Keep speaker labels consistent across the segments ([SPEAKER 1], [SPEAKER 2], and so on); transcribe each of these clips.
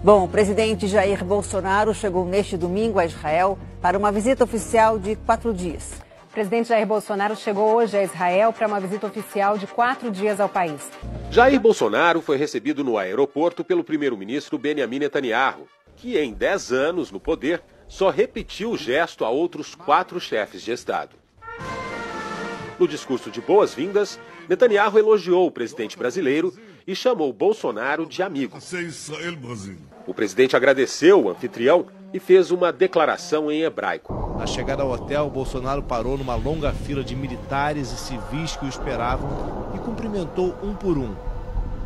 [SPEAKER 1] Bom, o presidente Jair Bolsonaro chegou neste domingo a Israel para uma visita oficial de 4 dias.
[SPEAKER 2] O presidente Jair Bolsonaro chegou hoje a Israel para uma visita oficial de 4 dias ao país.
[SPEAKER 3] Jair Bolsonaro foi recebido no aeroporto pelo primeiro-ministro Benjamin Netanyahu, que em 10 anos no poder só repetiu o gesto a outros 4 chefes de Estado. No discurso de boas-vindas, Netanyahu elogiou o presidente brasileiro e chamou Bolsonaro de amigo. O presidente agradeceu o anfitrião e fez uma declaração em hebraico.
[SPEAKER 4] Na chegada ao hotel, Bolsonaro parou numa longa fila de militares e civis que o esperavam e cumprimentou um por um.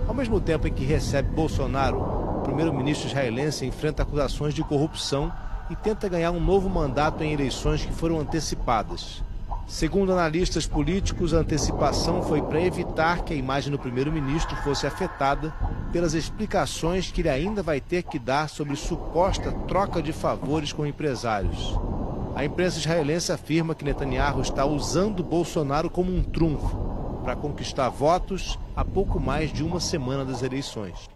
[SPEAKER 4] Ao mesmo tempo em que recebe Bolsonaro, o primeiro-ministro israelense enfrenta acusações de corrupção e tenta ganhar um novo mandato em eleições que foram antecipadas. Segundo analistas políticos, a antecipação foi para evitar que a imagem do primeiro-ministro fosse afetada pelas explicações que ele ainda vai ter que dar sobre suposta troca de favores com empresários. A imprensa israelense afirma que Netanyahu está usando Bolsonaro como um trunfo para conquistar votos a pouco mais de uma semana das eleições.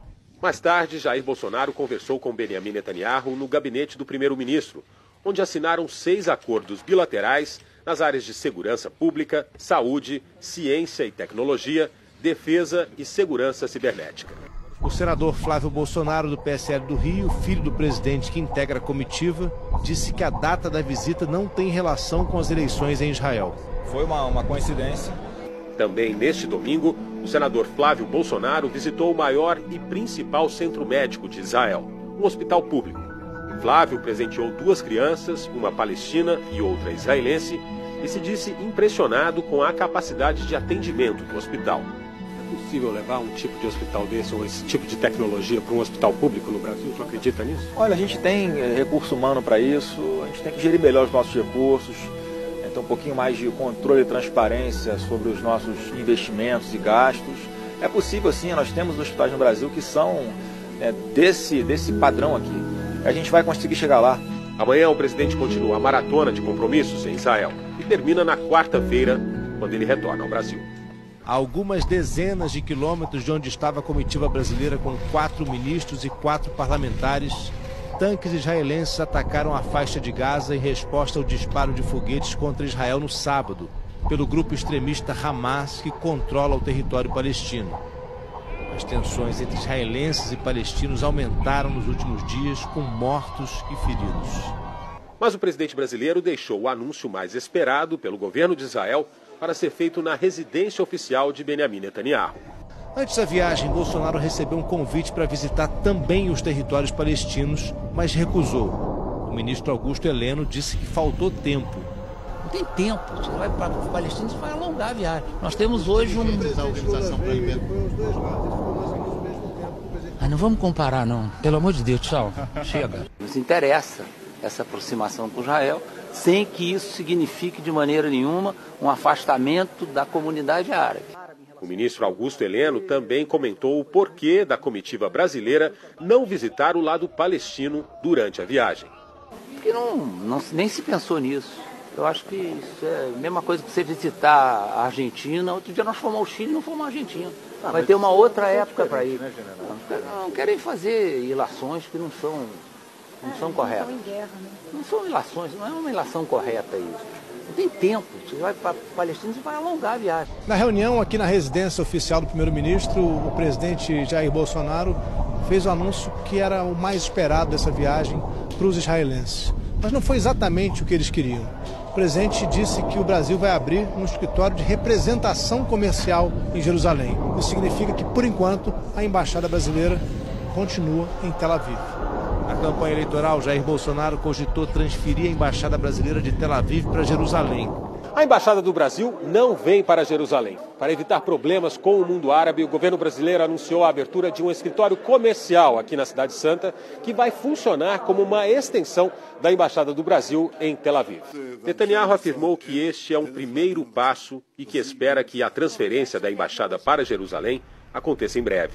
[SPEAKER 3] Mais tarde, Jair Bolsonaro conversou com Benjamin Netanyahu no gabinete do primeiro-ministro, onde assinaram 6 acordos bilaterais nas áreas de segurança pública, saúde, ciência e tecnologia, defesa e segurança cibernética.
[SPEAKER 4] O senador Flávio Bolsonaro, do PSL do Rio, filho do presidente que integra a comitiva, disse que a data da visita não tem relação com as eleições em Israel.
[SPEAKER 5] Foi uma coincidência.
[SPEAKER 3] Também neste domingo, o senador Flávio Bolsonaro visitou o maior e principal centro médico de Israel, um hospital público. Flávio presenteou 2 crianças, uma palestina e outra israelense, e se disse impressionado com a capacidade de atendimento do hospital.
[SPEAKER 6] É possível levar um tipo de hospital desse, ou esse tipo de tecnologia, para um hospital público no Brasil? Tu acredita nisso?
[SPEAKER 5] Olha, a gente tem recurso humano para isso, a gente tem que gerir melhor os nossos recursos, ter um pouquinho mais de controle e transparência sobre os nossos investimentos e gastos. É possível sim, nós temos hospitais no Brasil que são desse padrão aqui. A gente vai conseguir chegar lá.
[SPEAKER 3] Amanhã o presidente continua a maratona de compromissos em Israel e termina na quarta-feira, quando ele retorna ao Brasil.
[SPEAKER 4] A algumas dezenas de quilômetros de onde estava a comitiva brasileira com 4 ministros e 4 parlamentares, tanques israelenses atacaram a faixa de Gaza em resposta ao disparo de foguetes contra Israel no sábado, pelo grupo extremista Hamas que controla o território palestino. As tensões entre israelenses e palestinos aumentaram nos últimos dias, com mortos e feridos.
[SPEAKER 3] Mas o presidente brasileiro deixou o anúncio mais esperado pelo governo de Israel para ser feito na residência oficial de Benjamin Netanyahu.
[SPEAKER 4] Antes da viagem, Bolsonaro recebeu um convite para visitar também os territórios palestinos, mas recusou. O ministro Augusto Heleno disse que faltou tempo.
[SPEAKER 7] Não tem tempo. Você vai para os palestinos, vai alongar a viagem. Nós temos hoje a organização para não vamos comparar, não. Pelo amor de Deus, tchau. Chega.
[SPEAKER 8] Nos interessa essa aproximação com Israel, sem que isso signifique de maneira nenhuma um afastamento da comunidade árabe.
[SPEAKER 3] O ministro Augusto Heleno também comentou o porquê da comitiva brasileira não visitar o lado palestino durante a viagem.
[SPEAKER 8] Porque nem se pensou nisso. Eu acho que isso é a mesma coisa que você visitar a Argentina. Outro dia nós fomos ao Chile e não fomos à Argentina. Vai ter uma outra época para ir. Não querem fazer ilações que não são corretas. Não são ilações, não é uma ilação correta isso. Não tem tempo. Você vai para Palestina e vai alongar a viagem.
[SPEAKER 4] Na reunião aqui na residência oficial do primeiro-ministro, o presidente Jair Bolsonaro fez o anúncio que era o mais esperado dessa viagem para os israelenses. Mas não foi exatamente o que eles queriam. O presidente disse que o Brasil vai abrir um escritório de representação comercial em Jerusalém. Isso significa que, por enquanto, a embaixada brasileira continua em Tel Aviv. Na campanha eleitoral, Jair Bolsonaro cogitou transferir a embaixada brasileira de Tel Aviv para Jerusalém.
[SPEAKER 3] A embaixada do Brasil não vem para Jerusalém. Para evitar problemas com o mundo árabe, o governo brasileiro anunciou a abertura de um escritório comercial aqui na Cidade Santa, que vai funcionar como uma extensão da embaixada do Brasil em Tel Aviv. Netanyahu afirmou que este é um primeiro passo e que espera que a transferência da embaixada para Jerusalém aconteça em breve.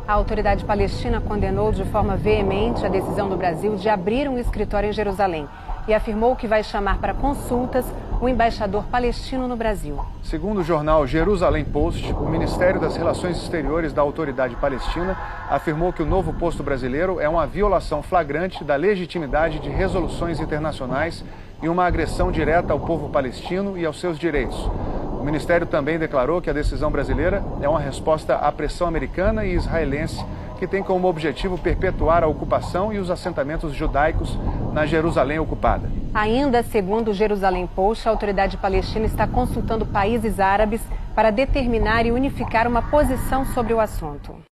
[SPEAKER 2] A autoridade palestina condenou de forma veemente a decisão do Brasil de abrir um escritório em Jerusalém e afirmou que vai chamar para consultas o embaixador palestino no Brasil.
[SPEAKER 9] Segundo o jornal Jerusalém Post, o Ministério das Relações Exteriores da Autoridade Palestina afirmou que o novo posto brasileiro é uma violação flagrante da legitimidade de resoluções internacionais e uma agressão direta ao povo palestino e aos seus direitos. O Ministério também declarou que a decisão brasileira é uma resposta à pressão americana e israelense que tem como objetivo perpetuar a ocupação e os assentamentos judaicos na Jerusalém ocupada.
[SPEAKER 2] Ainda segundo o Jerusalém Post, a autoridade palestina está consultando países árabes para determinar e unificar uma posição sobre o assunto.